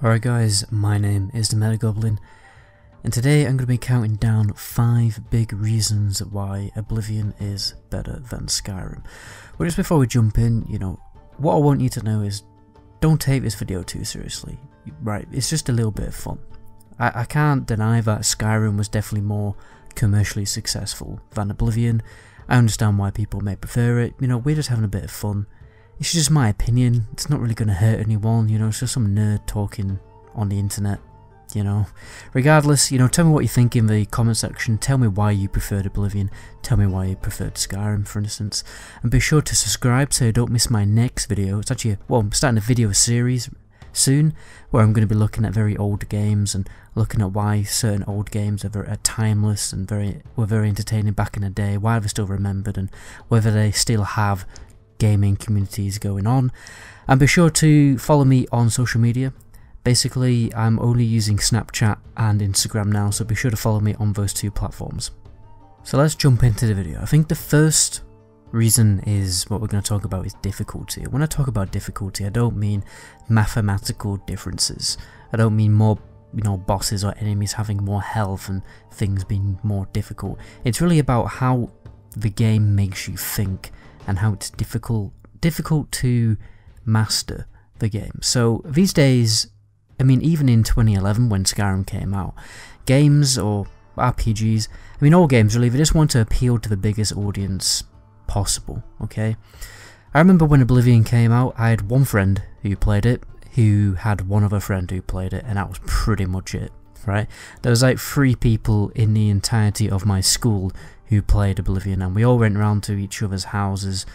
Alright guys, my name is the Meta Goblin, and today I'm going to be counting down 5 big reasons why Oblivion is better than Skyrim. But just before we jump in, what I want you to know is, don't take this video too seriously, right? It's just a little bit of fun. I can't deny that Skyrim was definitely more commercially successful than Oblivion. I understand why people may prefer it, we're just having a bit of fun. It's just my opinion, it's not really going to hurt anyone, it's just some nerd talking on the internet, Regardless, tell me what you think in the comment section, tell me why you preferred Oblivion, tell me why you preferred Skyrim, for instance. And be sure to subscribe so you don't miss my next video. It's actually, I'm starting a video series soon, where I'm going to be looking at very old games and looking at why certain old games are timeless and were very entertaining back in the day, why they're still remembered, and whether they still have gaming communities going on. And be sure to follow me on social media. Basically, I'm only using Snapchat and Instagram now, so be sure to follow me on those 2 platforms. So let's jump into the video. I think the first reason is what we're going to talk about is difficulty. When I talk about difficulty, I don't mean mathematical differences. I don't mean more bosses or enemies having more health and things being more difficult. It's really about how the game makes you think and how it's difficult to master the game. So these days, even in 2011 when Skyrim came out, games or RPGs, all games really, they just want to appeal to the biggest audience possible, okay? I remember when Oblivion came out, I had one friend who played it, who had one other friend who played it, and that was pretty much it, right? There was like 3 people in the entirety of my school who played Oblivion, and we all went around to each other's houses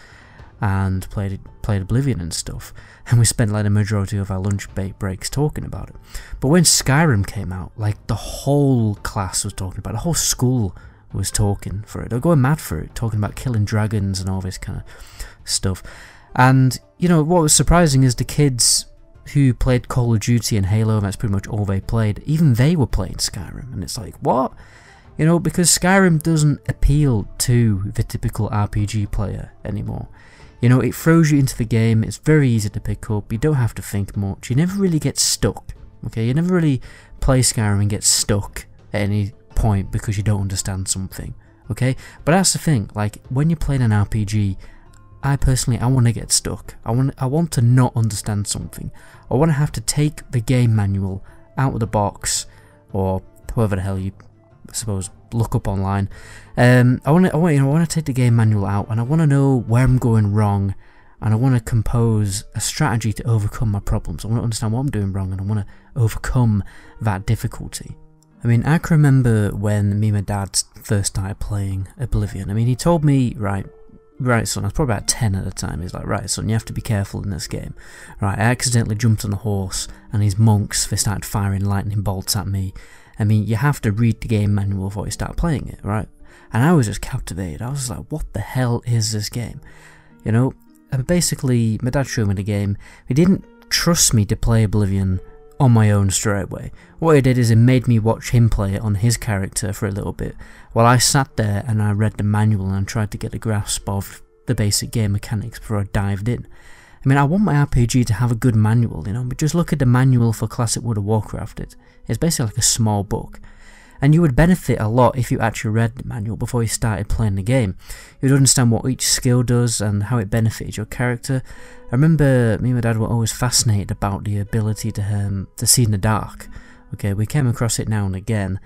and played Oblivion and stuff, and we spent like the majority of our lunch breaks talking about it. But when Skyrim came out, like the whole class was talking about it, the whole school was talking for it, they were going mad for it, talking about killing dragons and all this kind of stuff. And what was surprising is the kids who played Call of Duty and Halo, and that's pretty much all they played, even they were playing Skyrim, and it's like, what? Because Skyrim doesn't appeal to the typical RPG player anymore. It throws you into the game, it's very easy to pick up, you don't have to think much, you never really get stuck, okay? You never really play Skyrim and get stuck at any point because you don't understand something, okay? But that's the thing, like, when you're playing an RPG, I want to get stuck. I want to not understand something. I want to have to take the game manual out of the box, or whoever the hell you suppose look up online. I want to take the game manual out, and I want to know where I'm going wrong, and I want to compose a strategy to overcome my problems. I want to understand what I'm doing wrong, and I want to overcome that difficulty. I can remember when me and my dad first started playing Oblivion. He told me, right son, I was probably about 10 at the time, he's like, right son, you have to be careful in this game. Right, I accidentally jumped on a horse, and these monks, they started firing lightning bolts at me. You have to read the game manual before you start playing it, right? And I was just captivated. I was just like, what the hell is this game? And basically, my dad showed me the game. He didn't trust me to play Oblivion on my own straight away. What he did is he made me watch him play it on his character for a little bit, while I sat there and I read the manual and tried to get a grasp of the basic game mechanics before I dived in. I want my RPG to have a good manual, but just look at the manual for Classic World of Warcraft. It's basically like a small book. And you would benefit a lot if you actually read the manual before you started playing the game. You'd understand what each skill does and how it benefited your character. I remember me and my dad were always fascinated about the ability to see in the dark. Okay, we came across it now and again.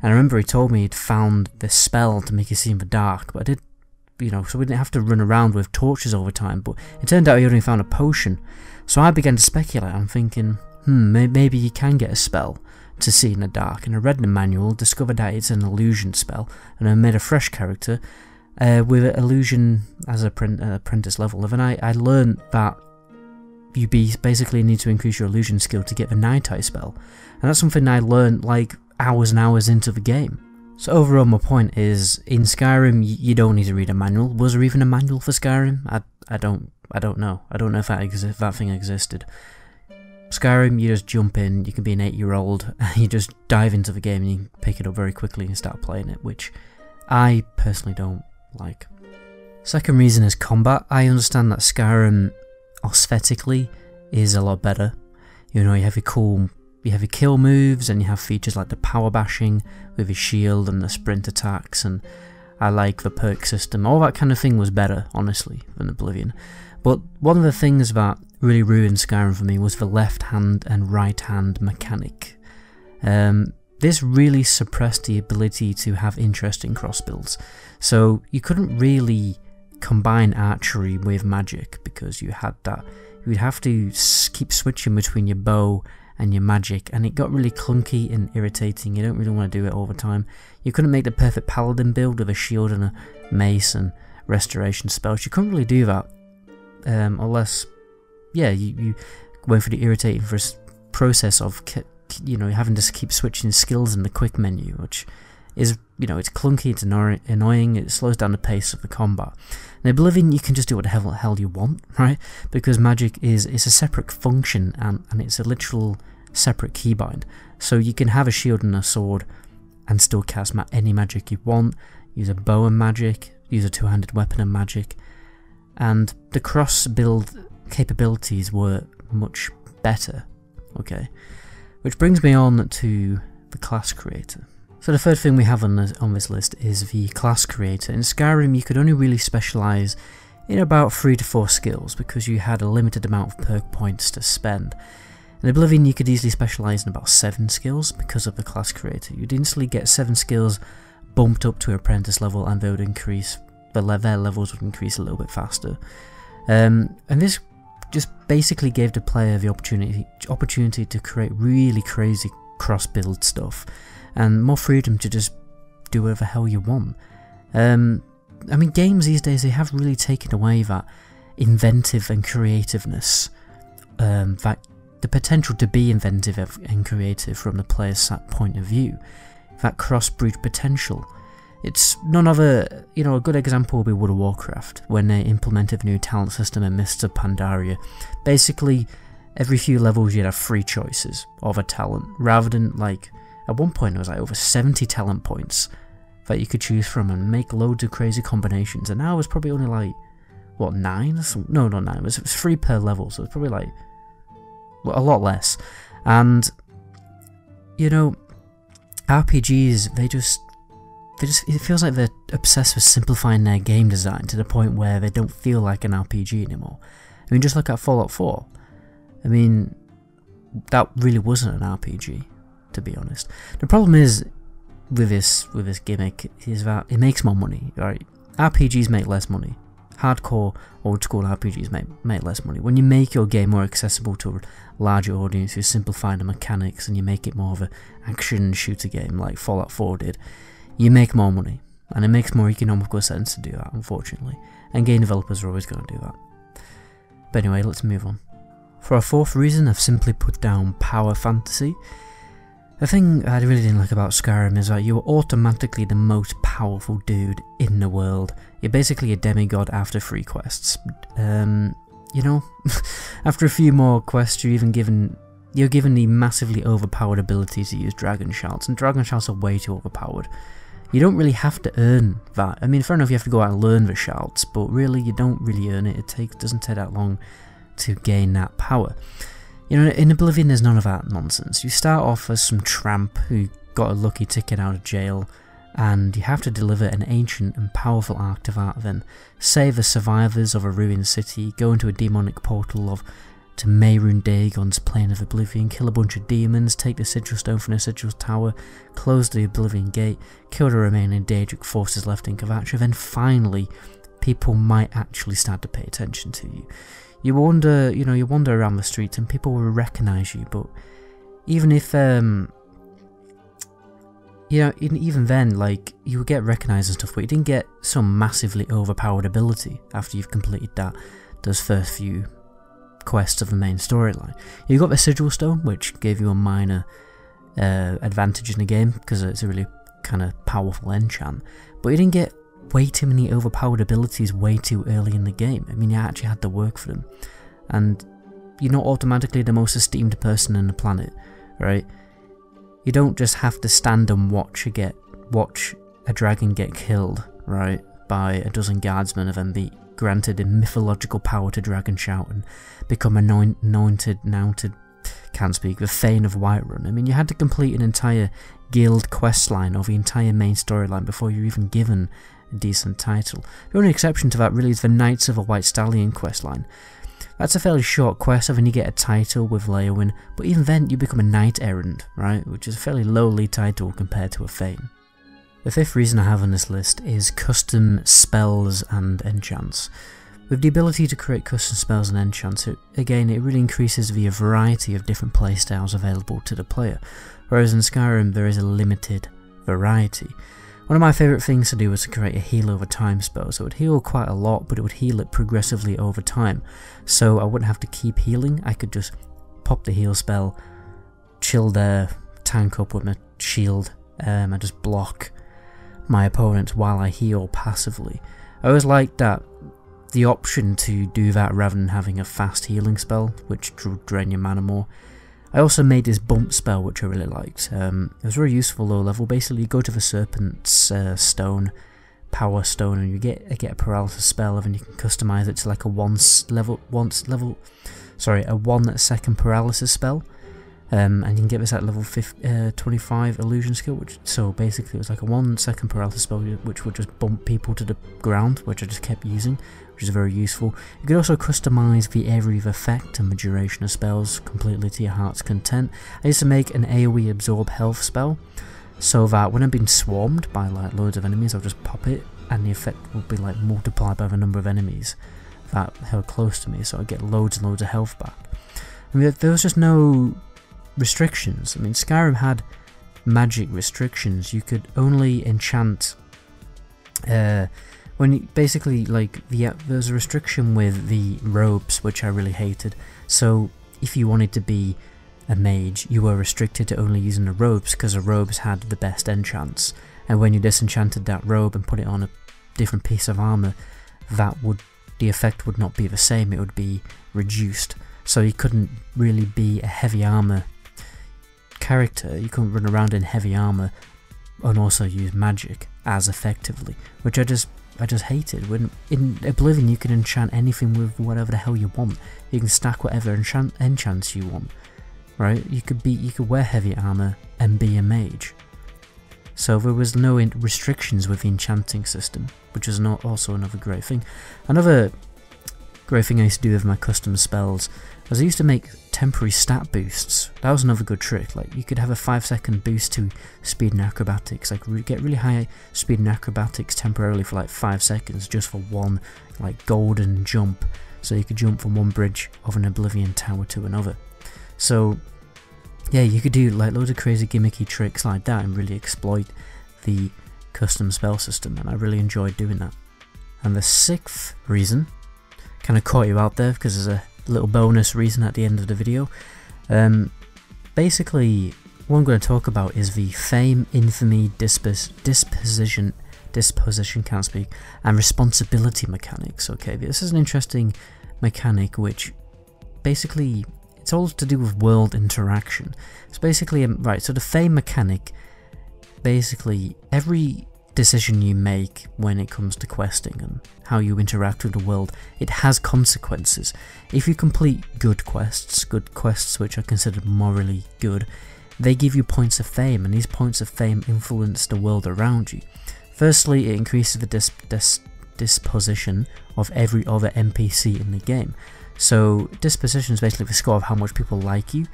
And I remember he told me he'd found this spell to make you see in the dark, but I did, so we didn't have to run around with torches all the time, but it turned out he only found a potion. So I began to speculate. I'm thinking, maybe you can get a spell to see in the dark, and I read the manual, discovered that it's an illusion spell, and I made a fresh character with illusion as an apprentice level. And then I learned that you basically need to increase your illusion skill to get the Night Eye spell, and that's something I learned like hours and hours into the game. So overall, my point is, in Skyrim, you don't need to read a manual. Was there even a manual for Skyrim? I don't know. I don't know if that thing existed. Skyrim, you just jump in, you can be an 8-year-old, you just dive into the game and you pick it up very quickly and start playing it, which I personally don't like. Second reason is combat. I understand that Skyrim aesthetically is a lot better. You have your cool your kill moves, and you have features like the power bashing with your shield and the sprint attacks, and I like the perk system. All that kind of thing was better, honestly, than Oblivion. But one of the things that really ruined Skyrim for me was the left hand and right hand mechanic. This really suppressed the ability to have interesting cross builds. So you couldn't really combine archery with magic because you had that. You would have to keep switching between your bow and your magic, and it got really clunky and irritating. You don't really want to do it all the time. You couldn't make the perfect paladin build with a shield and a mace and restoration spells. You couldn't really do that unless, yeah, you went through the irritating process of having to keep switching skills in the quick menu, which is, it's clunky, it's annoying, it slows down the pace of the combat. In Oblivion, you can just do what the hell you want, right? Because magic is a separate function, and it's a literal separate keybind. So you can have a shield and a sword and still cast any magic you want, use a bow and magic, use a two-handed weapon and magic, and the cross-build capabilities were much better, okay? Which brings me on to the class creator. So the third thing we have on this list is the class creator. In Skyrim, you could only really specialise in about 3 to 4 skills because you had a limited amount of perk points to spend. In Oblivion, you could easily specialise in about 7 skills because of the class creator. You'd instantly get 7 skills bumped up to apprentice level, and they would increase, their levels would increase a little bit faster. And this just basically gave the player the opportunity to create really crazy cross-build stuff, and more freedom to just do whatever the hell you want. I mean, games these days, they have really taken away that inventive and creativeness, that the potential to be inventive and creative from the player's point of view, that cross-breed potential. It's none other, a good example would be World of Warcraft, when they implemented the new talent system in Mists of Pandaria. Basically, every few levels you'd have 3 choices of a talent, rather than, like, at one point there was like over 70 talent points that you could choose from and make loads of crazy combinations, and now it's probably only like, what, 9? No, not 9, it was 3 per level, so it's probably like, well, a lot less. And, RPGs, they just, it feels like they're obsessed with simplifying their game design to the point where they don't feel like an RPG anymore. I mean, just look at Fallout 4. I mean, that really wasn't an RPG, to be honest. The problem is with this gimmick is that it makes more money, right? RPGs make less money. Hardcore old school RPGs make less money. When you make your game more accessible to a larger audience, you simplify the mechanics and you make it more of an action shooter game like Fallout 4 did, you make more money, and it makes more economical sense to do that, unfortunately, and game developers are always going to do that. But anyway, let's move on. For our fourth reason, I've simply put down power fantasy. The thing I really didn't like about Skyrim is that you were automatically the most powerful dude in the world. You're basically a demigod after 3 quests. After a few more quests, you're given the massively overpowered ability to use dragon shouts, and dragon shouts are way too overpowered. You don't really have to earn that. I mean, fair enough, you have to go out and learn the shouts, but really, you don't really earn it. It doesn't take that long to gain that power. In Oblivion, there's none of that nonsense. You start off as some tramp who got a lucky ticket out of jail, and you have to deliver an ancient and powerful artifact, then save the survivors of a ruined city, go into a demonic portal to Mehrunes Dagon's plane of Oblivion, kill a bunch of demons, take the sigil stone from the sigil tower, close the Oblivion gate, kill the remaining Daedric forces left in Kvatcha, then finally, people might actually start to pay attention to you. You wander around the streets and people will recognise you, but even if, even then, like, you would get recognised and stuff, but you didn't get some massively overpowered ability after you've completed those first few quests of the main storyline. You got the sigil stone, which gave you a minor advantage in the game, because it's a really kind of powerful enchant, but you didn't get way too many overpowered abilities way too early in the game. I mean, you actually had to work for them, and you're not automatically the most esteemed person on the planet, right? You don't just have to stand and watch a dragon get killed, right, by a dozen guardsmen and then be granted a mythological power to dragon shout and become anointed can't speak, the Thane of Whiterun. I mean, you had to complete an entire guild questline or the entire main storyline before you're even given a decent title. The only exception to that really is the Knights of the White Stallion questline. That's a fairly short quest, and then you get a title with Leowyn, but even then you become a Knight Errant, right, which is a fairly lowly title compared to a Thane. The fifth reason I have on this list is custom spells and enchants. With the ability to create custom spells and enchants, it really increases the variety of different playstyles available to the player, whereas in Skyrim there is a limited variety. One of my favourite things to do was to create a heal over time spell, so it would heal quite a lot, but it would heal it progressively over time, so I wouldn't have to keep healing. I could just pop the heal spell, chill there, tank up with my shield, and just block my opponents while I heal passively. I always liked that, the option to do that rather than having a fast healing spell, which would drain your mana more. I also made this bump spell, which I really liked. It was very useful low level. Basically, you go to the Serpent's Stone, Power Stone, and you get a paralysis spell, and then you can customize it to like a 1 second paralysis spell. And you can get this at level 25 illusion skill, so basically it was like a 1 second paralysis spell which would just bump people to the ground, which I just kept using, which is very useful. You could also customize the area of effect and the duration of spells completely to your heart's content. I used to make an AoE absorb health spell, so that when I'm being swarmed by like loads of enemies, I'll just pop it and the effect will be like multiplied by the number of enemies that held close to me, so I get loads and loads of health back. I mean, there was just no restrictions. I mean, Skyrim had magic restrictions. You could only enchant when you, basically, like, there's a restriction with the robes, which I really hated. So if you wanted to be a mage, you were restricted to only using the robes, because the robes had the best enchants, and when you disenchanted that robe and put it on a different piece of armor, the effect would not be the same, it would be reduced. So you couldn't really be a heavy armor character, you couldn't run around in heavy armor and also use magic as effectively, which I just hated. When in Oblivion you can enchant anything with whatever the hell you want. You can stack whatever enchants you want, right? You could wear heavy armor and be a mage. So there was no restrictions with the enchanting system, which is also another great thing. Another great thing I used to do with my custom spells was I used to make temporary stat boosts. That was another good trick. Like, you could have a 5-second boost to speed and acrobatics, like get really high speed and acrobatics temporarily for like 5 seconds just for one like golden jump, so you could jump from one bridge of an Oblivion tower to another. So yeah, you could do like loads of crazy gimmicky tricks like that and really exploit the custom spell system, and I really enjoyed doing that. And the sixth reason, kind of caught you out there because there's a little bonus reason at the end of the video. Basically, what I'm going to talk about is the fame, infamy, disposition, can't speak, and responsibility mechanics. Okay, this is an interesting mechanic which basically, it's all to do with world interaction. It's basically, right, so the fame mechanic, basically every decision you make when it comes to questing and how you interact with the world, it has consequences. If you complete good quests which are considered morally good, they give you points of fame, and these points of fame influence the world around you. Firstly, it increases the disposition of every other NPC in the game. So disposition is basically the score of how much people like you.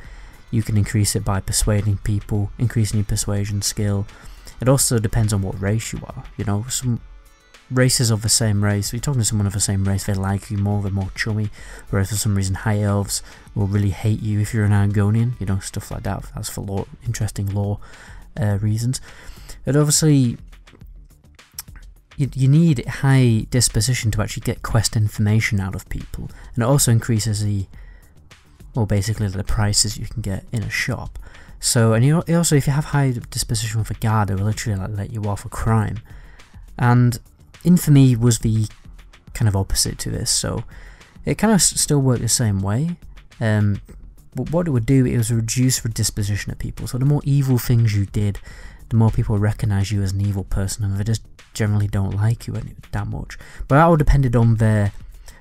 You can increase it by persuading people, increasing your persuasion skill. It also depends on what race you are. You know, some races of the same race, if you're talking to someone of the same race, they like you more, they're more chummy, whereas for some reason high elves will really hate you if you're an Argonian, you know, stuff like that. That's for interesting lore reasons. But obviously, you need high disposition to actually get quest information out of people, and it also increases basically the prices you can get in a shop. So, and also, if you have high disposition with a guard, it will literally like let you off a crime. And infamy was the kind of opposite to this, so it kind of still worked the same way. But what it would do is reduce the disposition of people. So the more evil things you did, the more people recognize you as an evil person, and they just generally don't like you that much. But that all depended on their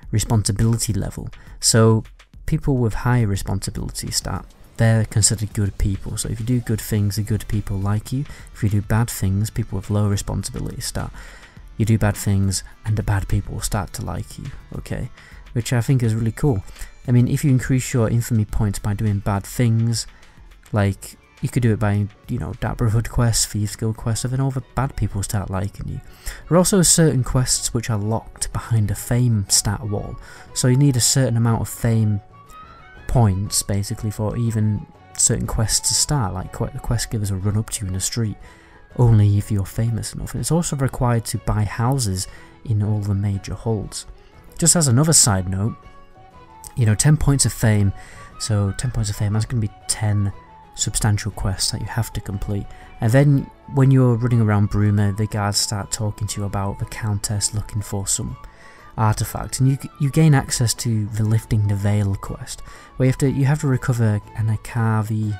responsibility level. So people with high responsibility stat they're considered good people. So if you do good things, the good people like you. If you do bad things, people with low responsibility start. You do bad things and the bad people will start to like you, okay? Which I think is really cool. I mean, if you increase your infamy points by doing bad things, like, you could do it by, you know, Dark Brotherhood quests, Thieves Guild quests, and then all the bad people start liking you. There are also certain quests which are locked behind a fame stat wall, so you need a certain amount of fame points, basically, for even certain quests to start, like the quest givers will run up to you in the street, only if you're famous enough. And it's also required to buy houses in all the major holds. Just as another side note, you know, 10 points of fame, so 10 points of fame, that's going to be 10 substantial quests that you have to complete. And then when you're running around Bruma, the guards start talking to you about the Countess looking for some artifact, and you gain access to the Lifting the Veil quest, where you have to recover an Akavi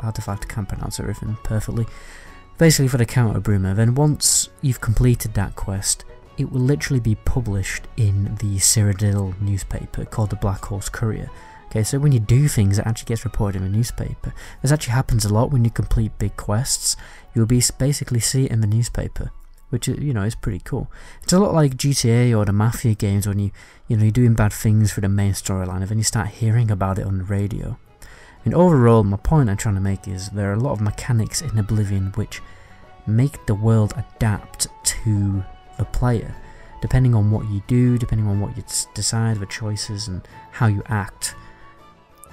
artifact. I can't pronounce everything perfectly. Basically for the Count of Bruma. Then once you've completed that quest, it will literally be published in the Cyrodiil newspaper called the Black Horse Courier. Okay, so when you do things, it actually gets reported in the newspaper. This actually happens a lot when you complete big quests. You'll basically see it in the newspaper, which, you know, is pretty cool. It's a lot like GTA or the Mafia games when you're doing bad things for the main storyline, and then you start hearing about it on the radio. And overall, my point I'm trying to make is there are a lot of mechanics in Oblivion which make the world adapt to the player. Depending on what you do, depending on what you decide, the choices and how you act,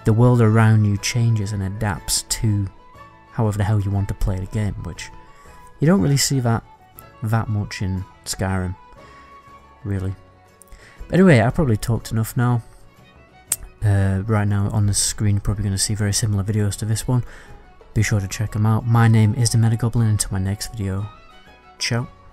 the world around you changes and adapts to however the hell you want to play the game, which you don't really see that much in Skyrim, really. But anyway, I probably talked enough now. Right now on the screen you're probably going to see very similar videos to this one. Be sure to check them out. My name is the Metagoblin. Until my next video, ciao.